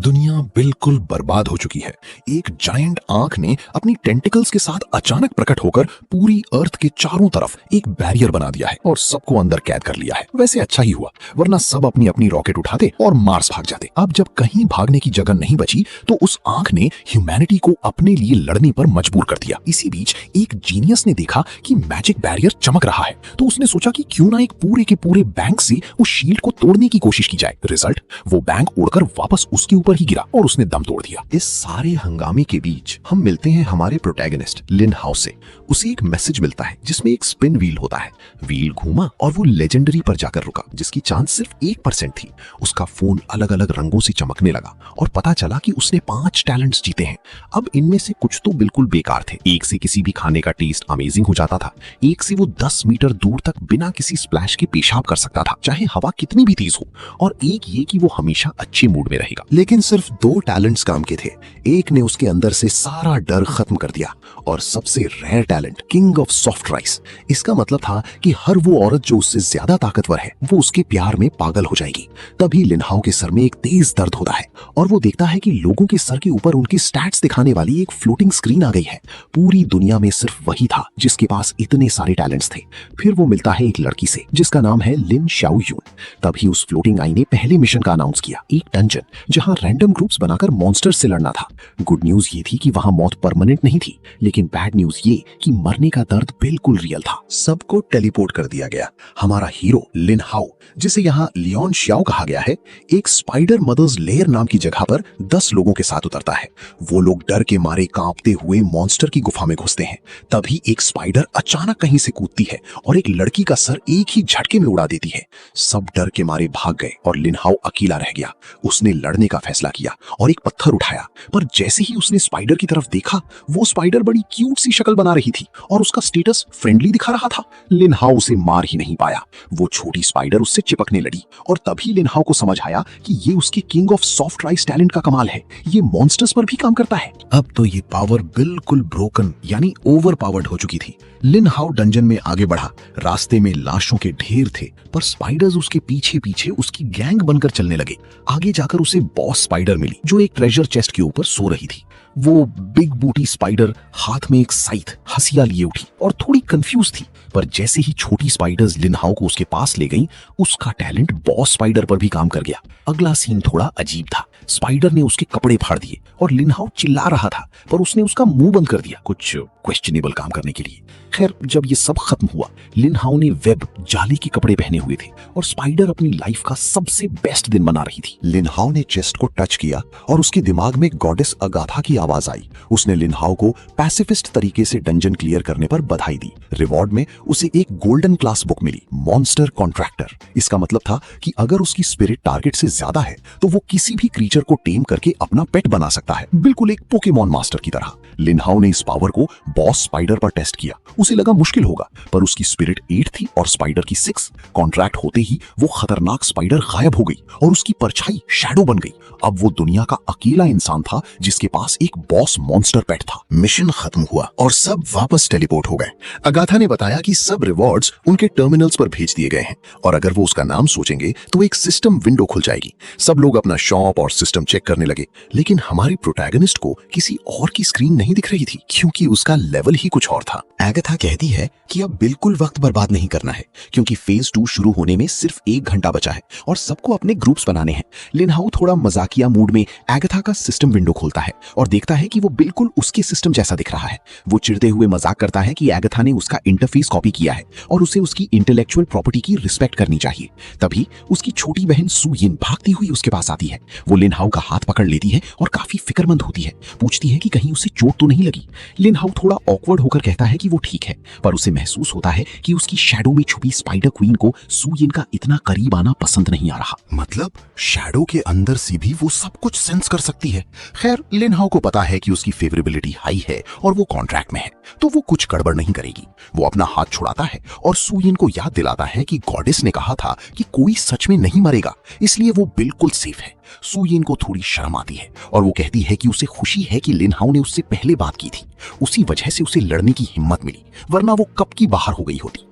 दुनिया बिल्कुल बर्बाद हो चुकी है। एक जायंट आंख ने अपनी टेंटिकल्स के साथ अचानक प्रकट होकर पूरी अर्थ के चारों तरफ एक बैरियर बना दिया है और सबको अंदर कैद कर लिया है। वैसे अच्छा ही हुआ, वरना सब अपनी अपनी रॉकेट उठाते और मार्स भाग जाते। अब जब कहीं भागने की जगह नहीं बची तो उस आंख ने ह्यूमैनिटी को अपने लिए लड़ने पर मजबूर कर दिया। इसी बीच एक जीनियस ने देखा कि मैजिक बैरियर चमक रहा है, तो उसने सोचा कि क्यों ना एक पूरे के पूरे बैंक से उस शील्ड को तोड़ने की कोशिश की जाए। रिजल्ट, वो बैंक उड़कर वापस उसके ऊपर ही गिरा और उसने दम तोड़ दिया। इस सारे हंगामे के बीच हम मिलते हैं हमारे प्रोटैगनिस्ट लिन हाउ से। उसे एक मैसेज मिलता है जिसमें एक स्पिन व्हील होता है। व्हील घूमा और वो लेजेंडरी पर जाकर रुका, जिसकी चांस सिर्फ 1% थी। उसका फोन अलग अलग रंगों से चमकने लगा और पता चला कि उसने 5 टैलेंट्स जीते हैं। अब इनमें से कुछ तो बिल्कुल बेकार थे। एक से किसी भी खाने का टेस्ट अमेजिंग हो जाता था। एक से वो 10 मीटर दूर तक बिना किसी स्प्लैश के पेशाब कर सकता था, चाहे हवा कितनी भी तेज हो। और एक ये कि वो हमेशा अच्छे मूड में रहेगा। लेकिन सिर्फ 2 टैलेंट्स काम के थे। एक ने उसके अंदर से सारा डर खत्म कर दिया, और सबसे rare talent, king of soft rice. इसका मतलब था कि हर वो औरत जो उससे ज्यादा ताकतवर है वो उसके प्यार में पागल हो जाएगी। तभी लिन हाउ के सर में एक तेज दर्द होता है और वो देखता है कि लोगों के सर के ऊपर उनकी स्टैट्स दिखाने वाली एक फ्लोटिंग स्क्रीन आ गई है। पूरी दुनिया में सिर्फ वही था जिसके पास इतने सारे टैलेंट्स थे। फिर वो मिलता है एक लड़की से जिसका नाम है लिन शाओ यून। तभी उस फ्लोटिंग आई ने पहले मिशन का अनाउंस किया, एक डंजन जहां रैंडम ग्रुप्स बनाकर मॉन्स्टर्स से लड़ना था। गुड न्यूज ये थी कि वहां मौत परमानेंट नहीं थी, लेकिन बैड न्यूज ये कि मरने का दर्द बिल्कुल रियल था। सबको टेलीपोर्ट कर दिया गया। हमारा हीरो लिन हाउ, जिसे यहाँ लियोन श्याओ कहा गया है, एक स्पाइडर मदर्स लेयर नाम की जगह पर 10 लोगों के साथ उतरता है। वो लोग डर के मारे कांपते हुए मॉन्स्टर की गुफा में घुसते हैं। तभी एक स्पाइडर अचानक कहीं से कूदती है और एक लड़की का सर एक ही झटके में उड़ा देती है। सब डर के मारे भाग गए और लिन हाउ अकेला रह गया। उसने लड़ने का फैसला किया और एक पत्थर उठाया, पर जैसे ही उसने स्पाइडर की तरफ देखा, वो स्पाइडर बड़ी क्यूट सी शक्ल बना रही थी और उसका स्टेटस फ्रेंडली दिखा रहा था। लिन हाउ उसे मार ही नहीं पाया। वो छोटी स्पाइडर उससे चिपकने लगी और तभी लिन हाउ को समझ आया कि ये उसके king of soft rice talent का कमाल है। ये मॉन्स्टर्स पर भी काम करता है। अब तो ये पावर बिल्कुल ब्रोकन यानी ओवर पावर्ड हो चुकी थी। लिन हाउ डंजन में आगे बढ़ा। रास्ते में लाशों के ढेर थे, पर स्पाइडर्स उसके पीछे पीछे उसकी गैंग बनकर चलने लगे। आगे जाकर उसे बॉस स्पाइडर मिली जो एक ट्रेजर चेस्ट के ऊपर सो रही थी। वो बिग बूटी स्पाइडर हाथ में एक साइथ हंसिया लिए उठी और थोड़ी कंफ्यूज थी, पर जैसे ही छोटी स्पाइडर्स लिन हाउ को उसके पास ले गईं, उसका टैलेंट बॉस स्पाइडर पर भी काम कर गया। अगला सीन थोड़ा अजीब था। स्पाइडर ने उसके कपड़े फाड़ दिए और लिन हाउ चिल्ला रहा था, पर उसने उसका मुंह बंद कर दिया कुछ क्वेश्चनेबल काम करने के लिए। खैर, जब ये सब खत्म हुआ, लिन हाउ ने वेब जाली के कपड़े पहने हुए थे और स्पाइडर अपनी लाइफ का सबसे बेस्ट दिन मना रही थी। लिन हाउ ने चेस्ट को टच किया और उसके दिमाग में गॉडेस अगाथा की आवाज आई। उसने लिन हाउ को पैसिफिस्ट तरीके से डंजन क्लियर करने पर बधाई दी। रिवॉर्ड में उसे एक गोल्डन क्लास बुक मिली, मॉन्स्टर कॉन्ट्रैक्टर। इसका मतलब था कि अगर उसकी स्पिरिट टारगेट से ज्यादा है तो वो किसी भी क्रीचर को टेम करके अपना पेट बना सकता है, बिल्कुल एक पोकेमॉन मास्टर की तरह। लिन हाउ ने इस पावर को बॉस स्पाइडर पर टेस्ट किया। उसे लगा मुश्किल होगा, पर उसकी स्पिरिट 8 थी और स्पाइडर की 6। कॉन्ट्रैक्ट होते ही वो खतरनाक स्पाइडर गायब हो गई और उसकी परछाई शैडो बन गई। अब वो दुनिया का अकेला इंसान था जिसके पास एक बॉस मॉन्स्टर पेट था। मिशन खत्म हुआ और सब वापस टेलीपोर्ट हो गए। अगाथा ने बताया कि सब रिवॉर्ड्स उनके टर्मिनल्स पर भेज दिए गए हैं और अगर वो उसका नाम सोचेंगे तो एक सिस्टम विंडो खुल जाएगी। सब लोग अपना शॉप और सिस्टम चेक करने लगे, लेकिन हमारे प्रोटैगनिस्ट को किसी और की स्क्रीन नहीं दिख रही थी, क्योंकि उसका लेवल ही कुछ और था। एगाथा कहती है कि अब बिल्कुल वक्त बर्बाद नहीं करना है, क्योंकि फेज 2 शुरू होने में सिर्फ 1 घंटा बचा है और सबको अपने ग्रुप्स बनाने हैं। लिन हाउ थोड़ा मजाकिया मूड में एगाथा का सिस्टम विंडो खोलता है और देखता है कि वो बिल्कुल उसके सिस्टम जैसा दिख रहा है। वो चिढ़ते हुए मजाक करता है कि एगाथा ने उसका इंटरफेस कॉपी किया है और उसे उसकी इंटेलेक्चुअल प्रॉपर्टी की रिस्पेक्ट करनी चाहिए। तभी उसकी छोटी बहन सू यिन भागती हुई उसके पास आती है। वो लिन हाउ का हाथ पकड़ लेती है और काफी फिक्रमंद होती है। पूछती है कि कहीं उसे चोट तो नहीं लगी। लिन हाउ थोड़ा ऑकवर्ड होकर कहता है कि वो ठीक है, पर उसे महसूस होता है कि उसकी शैडो में छुपी स्पाइडर क्वीन को सू यिन का इतना करीब आना पसंद नहीं आ रहा। मतलब शैडो के अंदर से भी वो सब कुछ सेंस कर सकती है। खैर, लिन हाउ को पता है कि उसकी फेवरेबिलिटी हाई है और वो कॉन्ट्रैक्ट में है, तो वो कुछ गड़बड़ नहीं करेगी। वो अपना हाथ छुड़ाता है और सू यिन को याद दिलाता है कि गॉडेस ने कहा था कि कोई सच में नहीं मरेगा, इसलिए वो बिल्कुल सेफ है। सू यिन को थोड़ी शर्म आती है और वो कहती है कि उसे खुशी है कि लिन हाउ ने उससे पहले बात की थी। उसी वजह से उसे लड़ने की हिम्मत मिली, वरना वो कब की बाहर हो गई होती।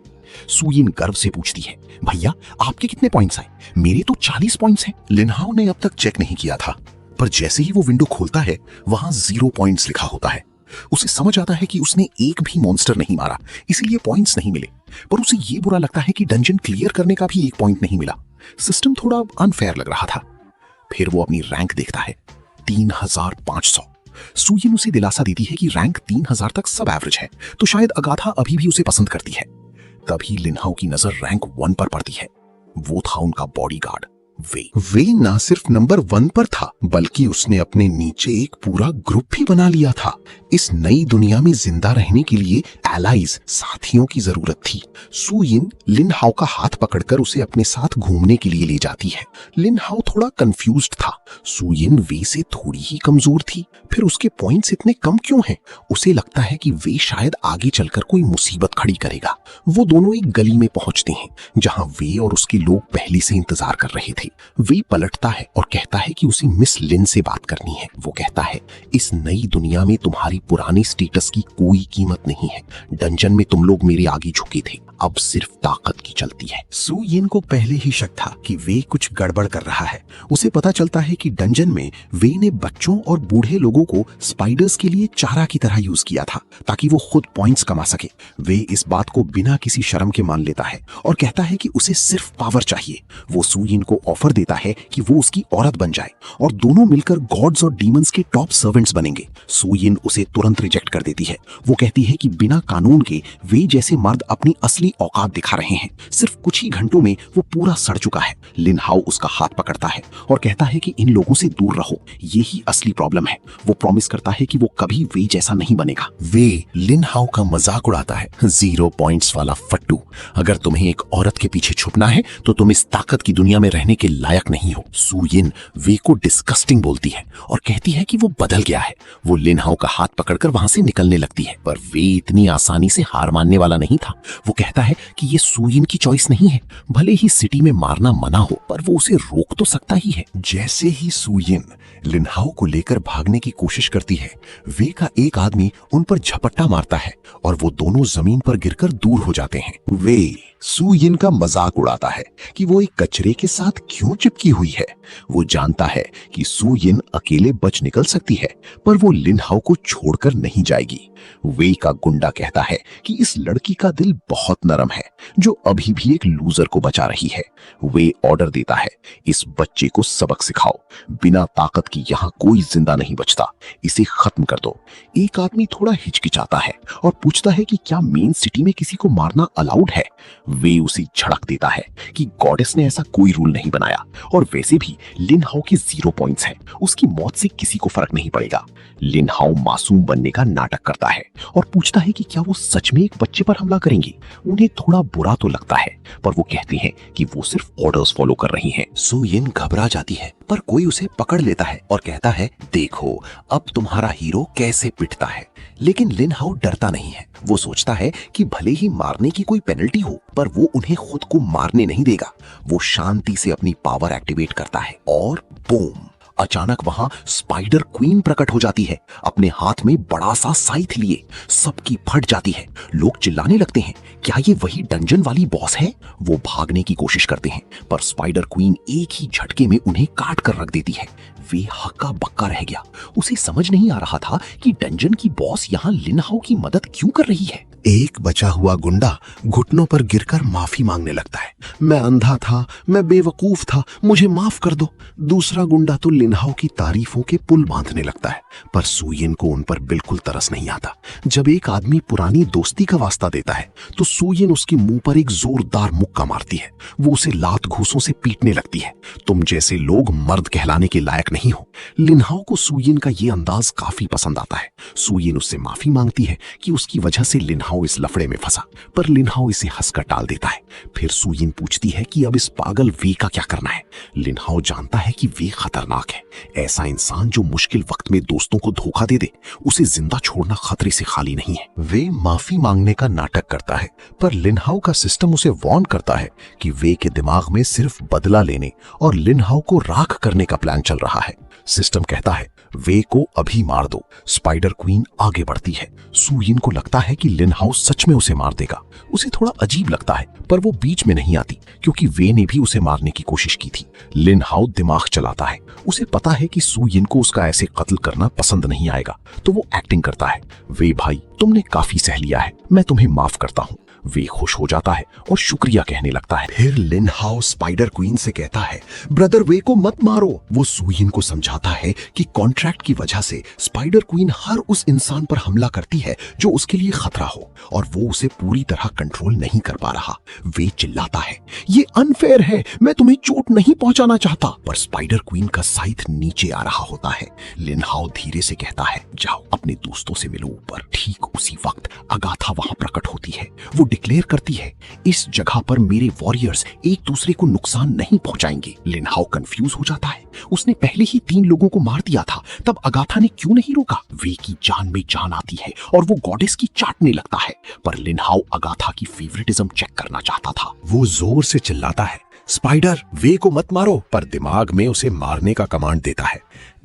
सू यिन गर्व से पूछती है, भैया आपके कितने पॉइंट्स आए? मेरे तो 40 पॉइंट्स हैं। लिन हाउ ने अब तक चेक नहीं किया था। पर जैसे ही वो विंडो खोलता है वहां 0 पॉइंट्स लिखा होता है। उसे समझ आता है कि उसने एक भी मॉन्स्टर नहीं मारा, इसीलिए पॉइंट्स नहीं मिले। पर उसे ये बुरा लगता है कि डंजन क्लियर करने का भी एक पॉइंट नहीं मिला। सिस्टम थोड़ा अनफेयर लग रहा था। फिर वो अपनी रैंक देखता है, 3500। सुयिन उसे दिलासा देती है कि रैंक 3000 तक सब एवरेज है, तो शायद अगाथा अभी भी उसे पसंद करती है। तभी लिनहाओ की नजर रैंक 1 पर पड़ती है। वो था उनका बॉडीगार्ड वे ना सिर्फ नंबर 1 पर था, बल्कि उसने अपने नीचे एक पूरा ग्रुप भी बना लिया था। इस नई दुनिया में जिंदा रहने के लिए एलाइज, साथियों की जरूरत थी। सुयिन लिनहाओ का हाथ पकड़कर उसे अपने साथ घूमने के लिए ले जाती है। लिनहाओ थोड़ा कंफ्यूज्ड था। सुयिन वे से थोड़ी ही कमजोर थी, फिर उसके पॉइंट्स इतने कम क्यों हैं? उसे लगता है कि वे शायद आगे चलकर कोई मुसीबत खड़ी करेगा। वो दोनों एक गली में पहुंचते हैं जहां वे और उसके लोग पहले से इंतजार कर रहे थे। वे पलटता है और कहता है कि उसे मिस लिन से बात करनी है। वो कहता है, इस नई दुनिया में तुम्हारी पुरानी स्टेटस की कोई कीमत नहीं है। डंजन में तुम लोग मेरे आगे झुके थे, अब सिर्फ ताकत की चलती है। सुयिन को पहले ही शक था कि वे कुछ गड़बड़ कर रहा है। उसे पता चलता है कि डंजन में वे ने बच्चों और बूढ़े लोगों को स्पाइडर्स के लिए चारा की तरह यूज किया था ताकि वो खुद पॉइंट्स कमा सके। वे इस बात को बिना किसी शर्म के मान लेता है और कहता है कि उसे सिर्फ पावर चाहिए। वो सुयिन को ऑफर देता है कि वो उसकी औरत बन जाए और दोनों मिलकर गॉड्स और डीमंस के टॉप सर्वेंट्स बनेंगे। सुयिन उसे तुरंत रिजेक्ट कर देती है। वो कहती है कि बिना कानून के वे जैसे मर्द अपनी असली औकात दिखा रहे हैं। सिर्फ कुछ ही घंटों में वो पूरा सड़ चुका है। लिनहाओ उसका हाथ पकड़ता है और कहता है कि इन लोगों से दूर रहो, यही असली प्रॉब्लम है। वो प्रॉमिस करता है कि वो कभी वे जैसा नहीं बनेगा। वे लिनहाओ का मजाक उड़ाता है, 0 पॉइंट्स वाला फट्टू, अगर तुम्हें एक औरत के पीछे छुपना है तो तुम इस ताकत की दुनिया में रहने के लायक नहीं हो। सुयिन वे को डिस्कस्टिंग बोलती है और कहती है कि वो बदल गया है। वो लिनहाओ का हाथ पकड़कर वहां से निकलने लगती है, पर वे इतनी आसानी से हार मानने वाला नहीं था। वो कहता है कि ये सुयिन की चॉइस नहीं है। भले ही सिटी में मारना मना हो, पर वो उसे रोक तो सकता ही है। जैसे ही सुयिन लिनहाओ को लेकर भागने की कोशिश करती है, वे का एक आदमी उन पर झपट्टा मारता है और वो दोनों जमीन पर गिरकर दूर हो जाते हैं। वे सुयिन का मजाक उड़ाता है कि वो एक कचरे के साथ क्यों चिपकी हुई है। वो जानता है कि सुयिन अकेले बच निकल सकती है, पर वो लिनहाओ को छोड़कर नहीं जाएगी। वे का गुंडा कहता है कि इस लड़की का दिल बहुत नरम है, जो अभी भी एक लूजर को बचा रही है। वे ऑर्डर देता है, इस बच्चे को सबक सिखाओ। बिना ताकत की यहाँ कोई जिंदा नहीं बचता, इसे खत्म कर दो। एक आदमी थोड़ा हिचकिचाता है और पूछता है कि क्या मेन सिटी में किसी को मारना अलाउड है। वे उसे झड़क देता है कि गॉडेस ने ऐसा कोई रूल नहीं बनाया, और वैसे भी लिनहाओ के 0 पॉइंट्स हैं, उसकी मौत से किसी को फर्क नहीं पड़ेगा। लिनहाओ मासूम बनने का नाटक करता है और पूछता है कि क्या वो सच में एक बच्चे पर हमला करेंगे। उन्हें थोड़ा बुरा तो लगता है, पर वो कहते हैं कि वो सिर्फ ऑर्डर्स फॉलो कर रही हैं। सुयिन घबरा जाती है, पर कोई उसे पकड़ लेता है और कहता है, देखो अब तुम्हारा हीरो कैसे पिटता है। लेकिन लिनहाओ डरता नहीं है। वो सोचता है कि भले ही मारने की कोई पेनल्टी हो, पर वो उन्हें खुद को मारने नहीं देगा। वो शांति से अपनी पावर एक्टिवेट करता है और बूम, अचानक वहां स्पाइडर क्वीन प्रकट हो जाती है, अपने हाथ में बड़ा सा साइथ लिए। सबकी फट जाती है। लोग चिल्लाने लगते हैं, क्या ये वही डंजन वाली बॉस है? वो भागने की कोशिश करते हैं, पर स्पाइडर क्वीन एक ही झटके में उन्हें काट कर रख देती है। वे हक्का बक्का रह गया। उसे समझ नहीं आ रहा था कि डंजन की बॉस यहाँ लिनहाओ की मदद क्यों कर रही है। एक बचा हुआ गुंडा घुटनों पर गिरकर माफी मांगने लगता है, मैं अंधा था, मैं बेवकूफ था, मुझे माफ कर दो। दूसरा गुंडा तो लिनहाओ की तारीफों के पुल बांधने लगता है, पर सुयिन को उन पर बिल्कुल तरस नहीं आता। जब एक आदमी पुरानी दोस्ती का वास्ता देता है, तो सुयिन उसके मुंह पर एक जोरदार मुक्का मारती है। वो उसे लात घूंसों से पीटने लगती है। तुम जैसे लोग मर्द कहलाने के लायक नहीं हो। लिनहाओ को सुयिन का ये अंदाज काफी पसंद आता है। सुयिन उससे माफी मांगती है कि उसकी वजह से लिनहाओ इस लफड़े में फंसा, पर लिनहाओ इसे हंसकर टाल देता है। फिर सुयिन पूछती है कि अब इस पागल वे का क्या करना है। लिनहाओ जानता है कि वे खतरनाक है। ऐसा इंसान जो मुश्किल वक्त में दोस्तों को धोखा दे दे, उसे जिंदा छोड़ना खतरे से खाली नहीं है। वे माफी मांगने का नाटक करता है, पर लिनहाओ का सिस्टम उसे वार्न करता है कि वे के दिमाग में सिर्फ बदला लेने और लिनहाओ को राख करने का प्लान चल रहा है। सिस्टम कहता है वे को अभी मार दो। स्पाइडर क्वीन आगे बढ़ती है। सू यिन को लगता है कि लिन हाउ सच में उसे मार देगा। उसे थोड़ा अजीब लगता है, पर वो बीच में नहीं आती क्योंकि वे ने भी उसे मारने की कोशिश की थी। लिन हाउ दिमाग चलाता है। उसे पता है कि सू यिन को उसका ऐसे कत्ल करना पसंद नहीं आएगा, तो वो एक्टिंग करता है। वे भाई, तुमने काफी सह लिया है, मैं तुम्हें माफ करता हूँ। वे खुश हो जाता है और शुक्रिया कहने लगता है। फिर लिन हाउ स्पाइडर क्वीन से कहता है, ब्रदर वे को मत मारो। वो सू यिन को समझाता है कि कॉन्ट्रैक्ट की वजह से स्पाइडर क्वीन हर उस इंसान पर हमला करती है जो उसके लिए खतरा हो, और वो उसे पूरी तरह कंट्रोल नहीं कर पा रहा। वे चिल्लाता है, ये अनफेयर है, मैं तुम्हें चोट नहीं पहुंचाना चाहता। पर स्पाइडर क्वीन का साइथ नीचे आ रहा होता है। लिन हाउ धीरे से कहता है, जाओ अपने दोस्तों से मिलो ऊपर। ठीक उसी वक्त अगाथा वहां प्रकट होती है। वो डिक्लेयर करती है, इस जगह पर मेरे वॉरियर्स एक दूसरे को नुकसान नहीं पहुंचाएंगे। लिन हाउ कंफ्यूज हो जाता है। उसने पहले ही 3 लोगों को मार दिया था, तब अगाथा ने क्यों नहीं रोका? वे की जान में जान आती है और वो गॉडेस की चाटने लगता है। पर लिन हाउ अगाथा की फेवरेटिज्म चेक करना चाहता था। वो जोर से चिल्लाता है, स्पाइडर वे को मत मारो, पर दिमाग में उसे मारने का कमांड देता है।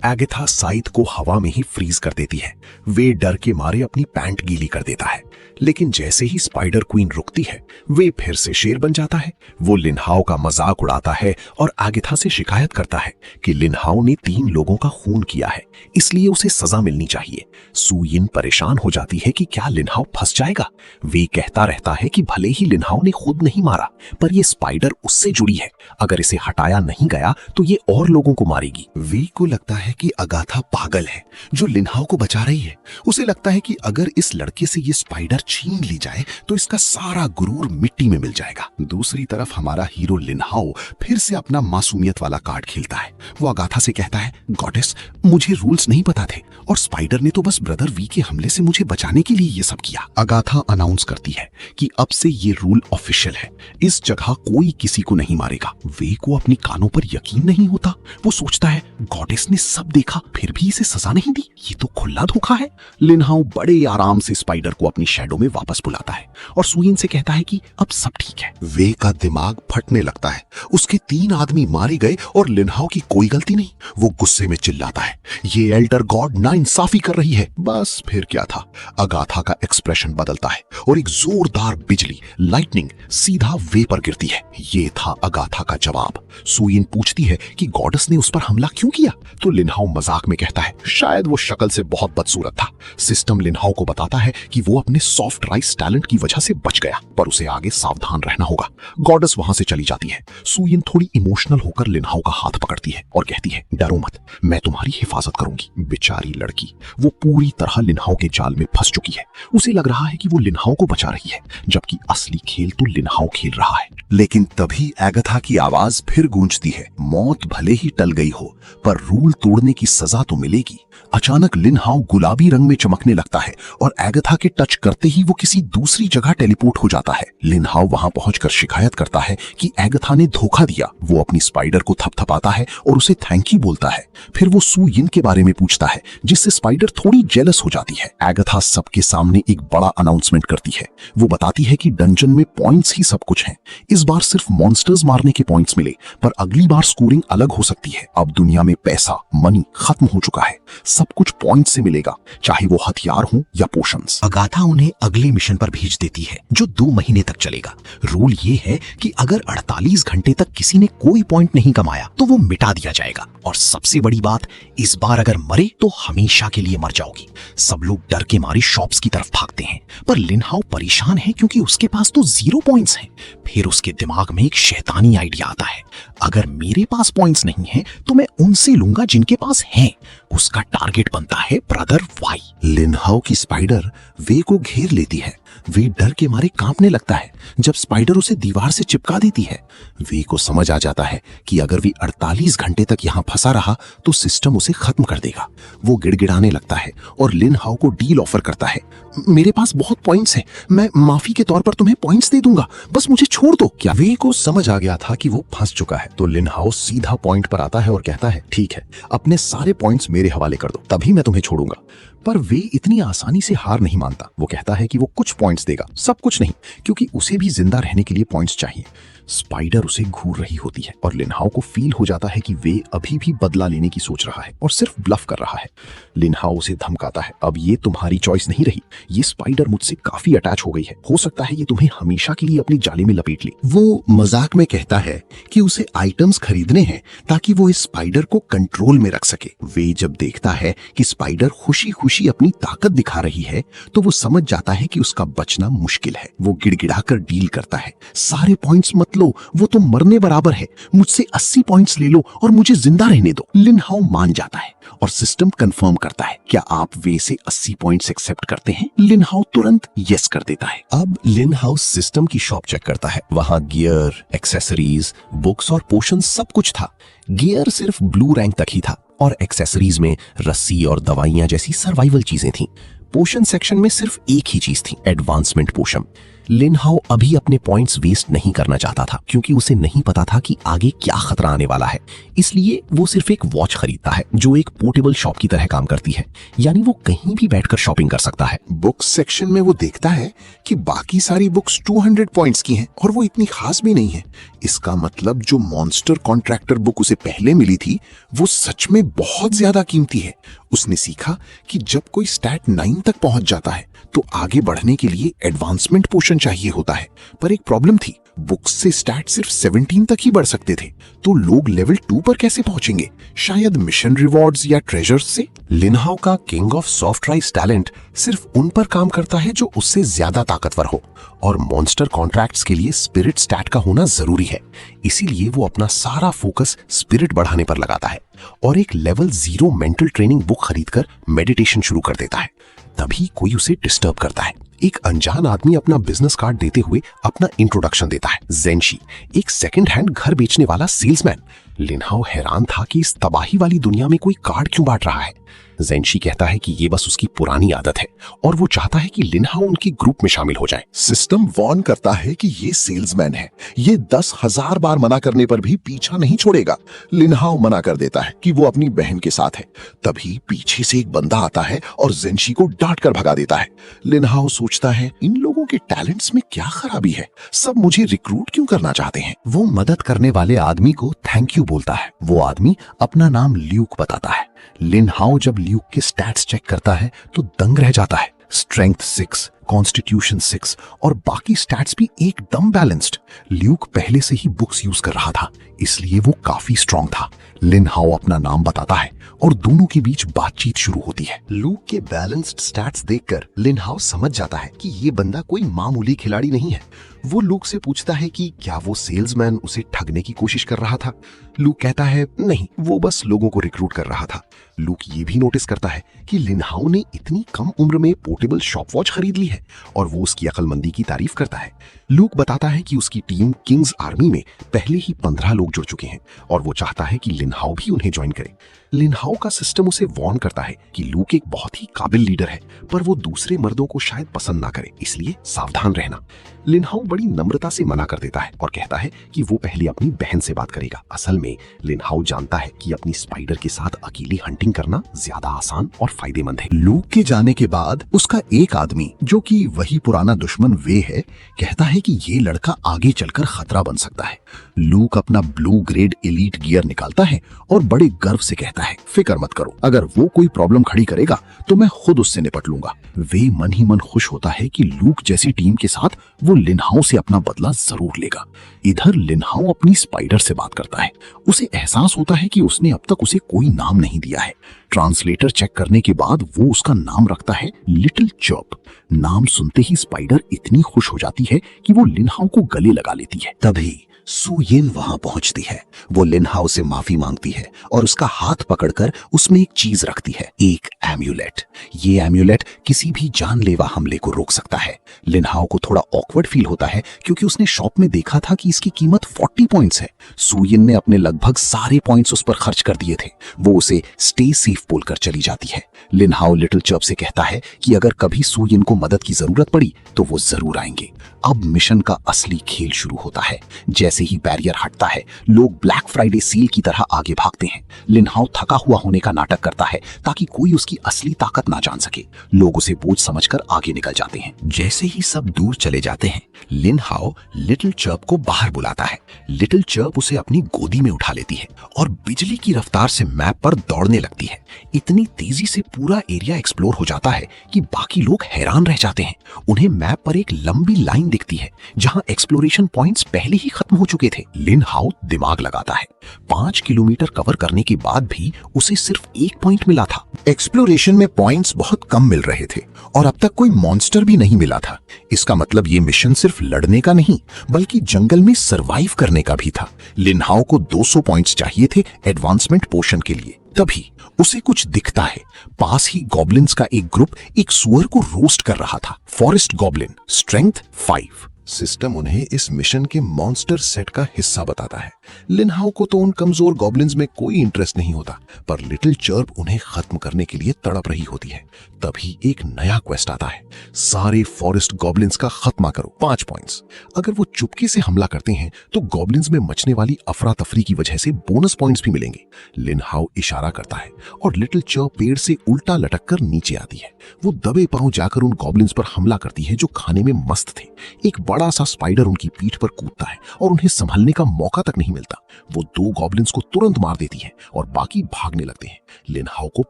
एगाथा साइथ को हवा में ही फ्रीज कर देती है। वे डर के मारे अपनी पैंट गीली कर देता है, लेकिन जैसे ही स्पाइडर क्वीन रुकती है, वे फिर से शेर बन जाता है। वो लिन हाउ का मजाक उड़ाता है और एगाथा से शिकायत करता है कि लिन हाउ ने 3 लोगों का खून किया है, इसलिए उसे सजा मिलनी चाहिए। सू यिन परेशान हो जाती है कि क्या लिन हाउ फंस जाएगा। वे कहता रहता है कि भले ही लिन हाउ ने खुद नहीं मारा, पर यह स्पाइडर उससे जुड़ी है। अगर इसे हटाया नहीं गया तो ये और लोगों को मारेगी। वे को लगता है कि अगाथा पागल है जो लिन हाउ को बचा रही है। उसे लगता है कि अगर इस लड़के से ये स्पाइडर छीन ली जाए तो इसका सारा गुरूर मिट्टी में मिल जाएगा। दूसरी तरफ हमारा हीरो लिन हाउ फिर से अपना मासूमियत वाला कार्ड खेलता है। वो अगाथा से कहता है, गॉडेस मुझे रूल्स नहीं पता थे और स्पाइडर ने तो बस ब्रदर वी के हमले से मुझे बचाने के लिए ये सब किया। अगाथा अनाउंस करती है कि अब से ये रूल ऑफिशियल है, इस जगह कोई किसी को नहीं मारेगा। वे को अपनी कानों पर यकीन नहीं होता। वो सोचता है, गॉडेस ने सब देखा फिर भी इसे सजा नहीं दी, ये तो खुला धोखा है। लिन हाउ बड़े आराम से स्पाइडर को अपनी शैडो में वापस बुलाता है और सू यिन से कहता है कि अब सब ठीक है। वे का दिमाग फटने लगता है। उसके 3 आदमी मारे गए और लिन हाउ की कोई गलती नहीं। वो गुस्से में चिल्लाता है, ये एल्डर गॉड नाइंसाफी कर रही है। बस फिर क्या था, अगाथा का एक्सप्रेशन बदलता है और एक जोरदार बिजली लाइटनिंग सीधा वे पर गिरती है। ये था अगाथा का जवाब। सू यिन पूछती है कि गॉडेस ने उस पर हमला क्यों किया, तो लिन हाउ मजाक में कहता है, शायद वो शक्ल से बहुत बदसूरत था। सिस्टम लिन हाउ को बताता है कि वो अपने सॉफ्ट राइस टैलेंट की वजह से बच गया, पर उसे आगे सावधान रहना होगा। गॉडेस वहां से चली जाती है। सू यिन थोड़ी इमोशनल होकर लिन हाउ का हाथ पकड़ती है और कहती है, डरो मत, मैं तुम्हारी हिफाजत करूंगी। बेचारी लड़की, वो पूरी तरह लिन हाउ के जाल में फंस चुकी है। उसे लग रहा है कि वो लिन हाउ को बचा रही है, जबकि असली खेल तो लिन हाउ खेल रहा है। लेकिन तभी एगाथा की आवाज फिर गूंजती है, मौत भले ही टल गई हो, पर रूल तोड़ने की सजा तो मिलेगी। अचानक लिन हाउ गुलाबी रंग में चमकने लगता है और एगाथा के टच करते ही वो किसी दूसरी जगह टेलीपोर्ट हो जाता है। लिन हाउ वहां पहुंचकर शिकायत करता है कि एगाथा ने धोखा दिया। वो अपनी स्पाइडर को थपथपाता है और उसे थैंक यू बोलता है। फिर वो सू यिन के बारे में पूछता है, जिससे स्पाइडर थोड़ी जेलस हो जाती है। एगाथा सबके सामने एक बड़ा अनाउंसमेंट करती है। वो बताती है कि डंजन में पॉइंट्स ही सब कुछ हैं। इस बार सिर्फ मॉन्स्टर्स मारने के पॉइंट्स मिले, पर अगली बार स्कोरिंग अलग हो सकती है। अब दुनिया में पैसा मनी खत्म हो चुका है, सब कुछ पॉइंट से मिलेगा, चाहे वो हथियार हो या पोशंस। अगाथा उन्हें अगले मिशन पर भेज देती है जो 2 महीने तक चलेगा। रूल ये है कि अगर 48 घंटे तक किसी ने कोई पॉइंट नहीं कमाया तो वो मिटा दिया जाएगा। और सबसे बड़ी बात, इस बार अगर मरे तो हमेशा के लिए मर जाओगी। सब लोग डर के मारे शॉप्स की तरफ भागते हैं, पर लिन हाउ परेशान है क्योंकि उसके पास तो 0 पॉइंट्स हैं। फिर उसके दिमाग में एक शैतानी आइडिया आता है, अगर मेरे पास पॉइंट्स नहीं हैं तो मैं उनसे लूंगा जिनके पास हैं। उसका टारगेट बनता है ब्रदर वाई। लिन हाउ की स्पाइडर वे को घेर लेती है। वे डर के मारे कांपने लगता है जब स्पाइडर उसे दीवार से चिपका देती है। वे को समझ आ जाता है कि अगर वे 48 घंटे तक यहाँ फंसा रहा तो सिस्टम उसे खत्म कर देगा। वो गिड़गिड़ाने लगता है और लिन हाउ को डील ऑफर करता है, मेरे पास बहुत पॉइंट्स हैं, मैं माफी के तौर पर तुम्हें पॉइंट्स दे दूंगा, बस मुझे छोड़ दो। क्या वे को समझ आ गया था कि वो फंस चुका है, तो लिन हाउ सीधा पॉइंट पर आता है और कहता है, ठीक है, अपने सारे पॉइंट्स मेरे हवाले कर दो, तभी मैं तुम्हें छोड़ूंगा। पर वे इतनी आसानी से हार नहीं मानता। वो कहता है कि वो कुछ पॉइंट्स देगा, सब कुछ नहीं, क्योंकि उसे भी जिंदा रहने के लिए पॉइंट्स चाहिए। स्पाइडर उसे घूर रही होती है और लिनहाओ को फील हो जाता है कि वे अभी भी बदला लेने की सोच रहा है और सिर्फ ब्लफ कर रहा है। लिनहाओ उसे धमकाता है, अब ये तुम्हारी चॉइस नहीं रही, ये स्पाइडर मुझसे काफी अटैच हो गई है, हो सकता है ये तुम्हें हमेशा के लिए अपनी जाले में लपेट ले। वो मजाक में कहता है कि उसे आइटम्स खरीदने हैं ताकि वो इस स्पाइडर को कंट्रोल में रख सके। वे जब देखता है कि स्पाइडर खुशी खुशी अपनी ताकत दिखा रही है तो वो समझ जाता है कि उसका बचना मुश्किल है। वो गिड़गिड़ाकर डील करता है, सारे पॉइंट्स मत लो, वो तो मरने बराबर है, मुझसे 80 पॉइंट्स ले लो और मुझे जिंदा रहने दो। लिनहाओ मान जाता है और सिस्टम कंफर्म करता है, क्या आप वे से 80 पॉइंट्स एक्सेप्ट करते हैं? लिनहाओ तुरंत यस कर देता है। अब लिनहाउ सिस्टम की शॉप चेक करता है। वहां गियर, एक्सेसरीज, बुक्स और पोशन सब कुछ था। गियर सिर्फ ब्लू रैंक तक ही था और एक्सेसरीज में रस्सी और दवाइयां जैसी सर्वाइवल चीजें थीं। पोशन सेक्शन में सिर्फ एक ही चीज थी, एडवांसमेंट पोशन। लिनहाओ अभी अपने पॉइंट्स वेस्ट नहीं करना चाहता था क्योंकि उसे नहीं पता था कि आगे क्या खतरा आने वाला है। इसलिए वो सिर्फ एक वॉच खरीदता है जो एक पोर्टेबल शॉप की तरह काम करती है, यानी वो कहीं भी बैठकर शॉपिंग कर सकता है। बुक्स सेक्शन में वो देखता है कि बाकी सारी बुक्स 200 पॉइंट्स की हैं और वो इतनी खास भी नहीं है। इसका मतलब जो मॉन्स्टर कॉन्ट्रैक्टर बुक उसे पहले मिली थी वो सच में बहुत ज्यादा कीमती है। उसने सीखा कि जब कोई स्टैट 9 तक पहुंच जाता है तो आगे बढ़ने के लिए एडवांसमेंट पोशन चाहिए होता है, पर एक प्रॉब्लम थी, बुक्स से स्टैट सिर्फ 17 तक ही बढ़ सकते थे, तो लोग लेवल 2 पर कैसे पहुंचेंगे? शायद मिशन रिवॉर्ड्स या ट्रेजर्स से? लिनहाउ का king of soft rice talent सिर्फ उन पर काम करता है जो उससे ज्यादा ताकतवर हो, और मॉन्स्टर कॉन्ट्रैक्ट्स के लिए स्पिरिट स्टैट का होना जरूरी है। इसीलिए वो अपना सारा फोकस स्पिरिट बढ़ाने पर लगाता है और एक लेवल 0 मेंटल ट्रेनिंग बुक खरीदकर मेडिटेशन शुरू कर देता है। तभी कोई उसे डिस्टर्ब करता है। एक अनजान आदमी अपना बिजनेस कार्ड देते हुए अपना इंट्रोडक्शन देता है, ज़ेंशी, एक सेकंड हैंड घर बेचने वाला सेल्समैन। लिनहाओ हैरान था कि इस तबाही वाली दुनिया में कोई कार्ड क्यों बांट रहा है। ज़ेंशी कहता है कि ये बस उसकी पुरानी आदत है और वो चाहता है कि लिनहाओ उनके ग्रुप में शामिल हो जाए। सिस्टम वॉर्न करता है कि ये सेल्समैन है, ये 10,000 बार मना करने पर भी पीछा नहीं छोड़ेगा। लिनहाओ मना कर देता है कि वो अपनी बहन के साथ है। तभी पीछे से एक बंदा आता है और ज़ेंशी को डांट कर भगा देता है। लिनहाओ सोचता है, इन लोगों के टैलेंट्स में क्या खराबी है, सब मुझे रिक्रूट क्यों करना चाहते हैं। वो मदद करने वाले आदमी को थैंक यू बोलता है। वो आदमी अपना नाम ल्यूक बताता है। लिनहाओ जब ल्यूक के स्टैट्स चेक करता है तो दंग रह जाता है। स्ट्रेंथ 6, कॉन्स्टिट्यूशन 6 और बाकी स्टैट्स भी एकदम बैलेंस्ड। ल्यूक पहले से ही बुक्स यूज कर रहा था, इसलिए वो काफी स्ट्रांग था। लिनहाओ अपना नाम बताता है और दोनों के बीच बातचीत शुरू होती है। ल्यूक के बैलेंस्ड स्टैट्स देखकर लिनहाओ समझ जाता है कि ये बंदा कोई मामूली खिलाड़ी नहीं है। वो ल्यूक से पूछता है कि क्या वो सेल्समैन उसे ठगने की कोशिश कर रहा था। ल्यूक कहता है, नहीं, वो बस लोगों को रिक्रूट कर रहा था। ल्यूक ये भी नोटिस करता है कि लिनहाओ ने इतनी कम उम्र में पोर्टेबल शॉप वॉच खरीद ली है और वो उसकी अक्लमंदी की तारीफ करता है। ल्यूक बताता है कि उसकी टीम किंग्स आर्मी में पहले ही 15 लोग जुड़ चुके हैं और वो चाहता है कि लिनहाओ भी उन्हें ज्वाइन करे। लिनहाओ का सिस्टम उसे वार्न करता है कि ल्यूक एक बहुत ही काबिल लीडर है, पर वो दूसरे मर्दों को शायद पसंद ना करे, इसलिए सावधान रहना। लिनहाओ बड़ी नम्रता से मना कर देता है और कहता है कि वो पहले अपनी बहन से बात करेगा। असल में लिनहाओ जानता है कि अपनी स्पाइडर के साथ अकेली हंटिंग करना ज्यादा आसान और फायदेमंद है। ल्यूक के जाने के बाद उसका एक आदमी, जो कि वही पुराना दुश्मन वे है, कहता है कि ये लड़का आगे चलकर खतरा बन सकता है। ल्यूक अपना ब्लू ग्रेड एलीट गियर निकालता है और बड़े गर्व से कहता है, फिक्र मत करो, अगर वो कोई प्रॉब्लम खड़ी करेगा तो मैं खुद उससे निपट लूंगा। वे मन ही मन खुश होता है कि ल्यूक जैसी टीम के साथ वो लिनहाओ से अपना बदला जरूर लेगा। इधर लिनहाओ अपनी स्पाइडर से बात करता है। उसे एहसास होता है कि उसने अब तक उसे कोई नाम नहीं दिया है। ट्रांसलेटर चेक करने के बाद वो उसका नाम रखता है लिटिल चर्प। नाम सुनते ही स्पाइडर इतनी खुश हो जाती है कि वो लिनहाओ को गले लगा लेती है। तभी सुयिन वहां पहुंचती है। वो लिनहाओ से माफी मांगती है और उसका हाथ पकड़कर उसमें एक चीज रखती है, एक एम्यूलेट। ये एम्यूलेट किसी भी जानलेवा हमले को रोक सकता है। लिनहाओ को थोड़ा ऑकवर्ड फील होता है क्योंकि उसने शॉप में देखा था कि इसकी कीमत 40 पॉइंट्स है। सुयिन ने अपने लगभग सारे पॉइंट्स उस पर खर्च कर दिए थे। वो उसे स्टे सेफ बोलकर चली जाती है। लिनहाओ लिटिल चर्प से कहता है कि अगर कभी सुयिन को मदद की जरूरत पड़ी तो वो जरूर आएंगे। अब मिशन का असली खेल शुरू होता है। जैसे जैसे ही बैरियर हटता है, लोग ब्लैक फ्राइडे सील की तरह आगे भागते हैं। लिन हाओ थका हुआ होने का नाटक करता है ताकि कोई उसकी असली ताकत ना जान सके। लोग उसे बोझ समझकर आगे निकल जाते हैं। जैसे ही सब दूर चले जाते हैं, लिन हाओ लिटिल चर्प को बाहर बुलाता है। लिटिल चर्प उसे अपनी गोदी में उठा लेती है और बिजली की रफ्तार से मैप पर दौड़ने लगती है। इतनी तेजी से पूरा एरिया एक्सप्लोर हो जाता है कि बाकी लोग हैरान रह जाते हैं। उन्हें मैप पर एक लंबी लाइन दिखती है जहां एक्सप्लोरेशन पॉइंट्स पहले ही खत्म हो चुके थे। लिन हाओ दिमाग लगाता है। 5 किलोमीटर कवर करने के बाद भी उसे सिर्फ एक पॉइंट मिला था। एक्सप्लोरेशन में पॉइंट्स बहुत कम मिल रहे थे और अब तक कोई मॉन्स्टर भी नहीं मिला था। इसका मतलब ये मिशन सिर्फ लड़ने का नहीं बल्कि जंगल में सरवाइव करने का भी था। लिन हाओ को 200 पॉइंट्स चाहिए थे एडवांसमेंट पोशन के लिए। तभी उसे कुछ दिखता है। पास ही गॉब्लिन्स का एक ग्रुप एक सुअर को रोस्ट कर रहा था। Forest goblin, strength 5। सिस्टम उन्हें इस मिशन के मॉन्स्टर सेट का हिस्सा बताता है। लिन हाओ को तो उन कमजोर गॉब्लिन्स में कोई इंटरेस्ट नहीं होता, पर लिटिल चर्प उन्हें खत्म करने के लिए तड़प रही होती है। तभी एक नया क्वेस्ट आता है, सारे फॉरेस्ट गॉब्लिन्स का खात्मा करो, 5 पॉइंट्स। अगर वो चुपके से हमला करते हैं तो गॉब्लिन्स में मचने वाली अफरा तफरी की वजह से बोनस पॉइंट्स भी मिलेंगे। लिन हाओ इशारा करता है और लिटिल चर्प पेड़ से उल्टा लटक कर नीचे आती है। वो दबे पांव जाकर उन गॉब्लिन्स पर हमला करती है जो खाने में मस्त थे। एक बड़ा सा स्पाइडर उनकी पीठ पर कूदता है और उन्हें संभलने का मौका तक नहीं मिलता। वो 2 गॉब्लिन्स को तुरंत मार देती है और बाकी भागने लगते हैं। लिन हाओ को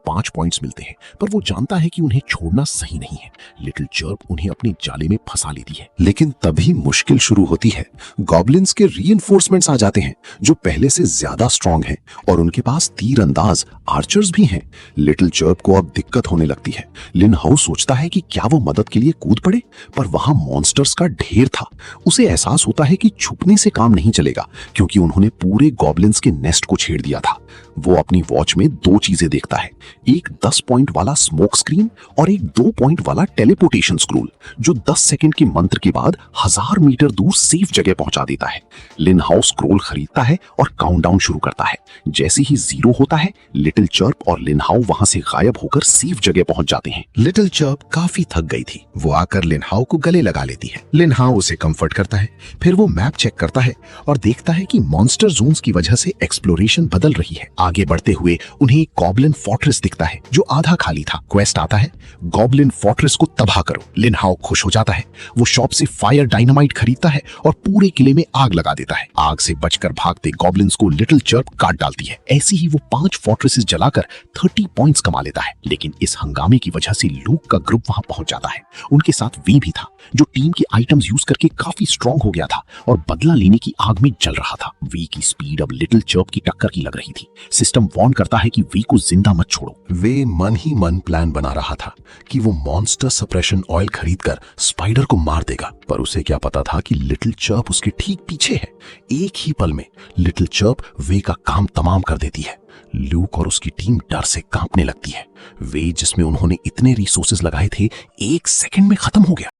5 पॉइंट्स मिलते हैं, पर वो जानता है कि उन्हें छोड़ना सही नहीं है। लिटिल चर्प उन्हें अपने जाले में फंसा लेती है। लेकिन तभी मुश्किल शुरू होती है। गॉब्लिन्स के रीइंफोर्समेंट्स आ जाते हैं जो पहले से ज्यादा स्ट्रांग हैं और उनके पास तीरंदाज आर्चर्स भी हैं। लिटिल चर्प को अब दिक्कत होने लगती है। लिन हाओ सोचता है कि क्या वो मदद के लिए कूद पड़े, पर वहां मॉन्स्टर्स का ढेर था। उसे एहसास होता है कि छुपने से काम नहीं चलेगा क्योंकि उन्होंने पूरे गॉब्लिन्स के नेस्ट को छेड़ दिया था। वो अपनी वॉच में 2 चीजें देखता है, एक 10 पॉइंट वाला स्मोक स्क्रीन और एक 2 पॉइंट वाला टेलीपोर्टेशन स्क्रूल जो 10 सेकंड के मंत्र के बाद 1000 मीटर दूर सेफ जगह पहुंचा देता है। लिन हाओ स्क्रोल खरीदता है और काउंटडाउन शुरू करता है। जैसे ही 0 होता है, लिटिल चर्प और लिन हाओ वहां से गायब होकर सेफ जगह पहुंच जाते हैं। लिटिल चर्प काफी थक गई थी। वो आकर लिन हाओ को गले लगा लेती है। लिन हाओ उसे कंफर्ट करता है। फिर वो मैप चेक करता है और देखता है कि मॉन्स्टर जोन्स की वजह से एक्सप्लोरेशन बदल रही है। आगे बढ़ते हुए उन्हें एक गॉब्लिन फोर्ट्रेस दिखता है जो आधा खाली था। क्वेस्ट आता है, गॉब्लिन फोर्ट्रेस को तबाह करो। लिन हाओ खुश हो जाता है। वो शॉप से फायर डायनामाइट खरीदता है और पूरे किले में आग लगा देता है। आग से बचकर भागते गॉब्लिन्स को लिटिल चर्प काट डालती है। ऐसे ही वो 5 फोर्ट्रेसेस जलाकर 30 पॉइंट्स कमा लेता है। लेकिन इस हंगामे की वजह से लूक का ग्रुप वहां पहुंच जाता है। उनके साथ वी भी था जो टीम के आइटम्स यूज करके काफी स्ट्रांग हो गया था और बदला लेने की आग में जल रहा था। वी की स्पीड अब लिटिल चर्प की टक्कर की लग रही थी। सिस्टम वार्न करता है कि वी को जिंदा मत छोड़ो। वे मन ही मन प्लान बना रहा था कि वो मॉन्स्टर सप्रेशन ऑयल खरीदकर स्पाइडर को मार देगा, पर उसे क्या पता था कि लिटिल चर्प उसके ठीक पीछे है। एक ही पल में लिटिल चर्प वे का काम तमाम कर देती है। लूक और उसकी टीम डर से कांपने लगती है। वे जिसमें उन्होंने इतने रिसोर्सेज लगाए थे 1 सेकंड में खत्म हो गया।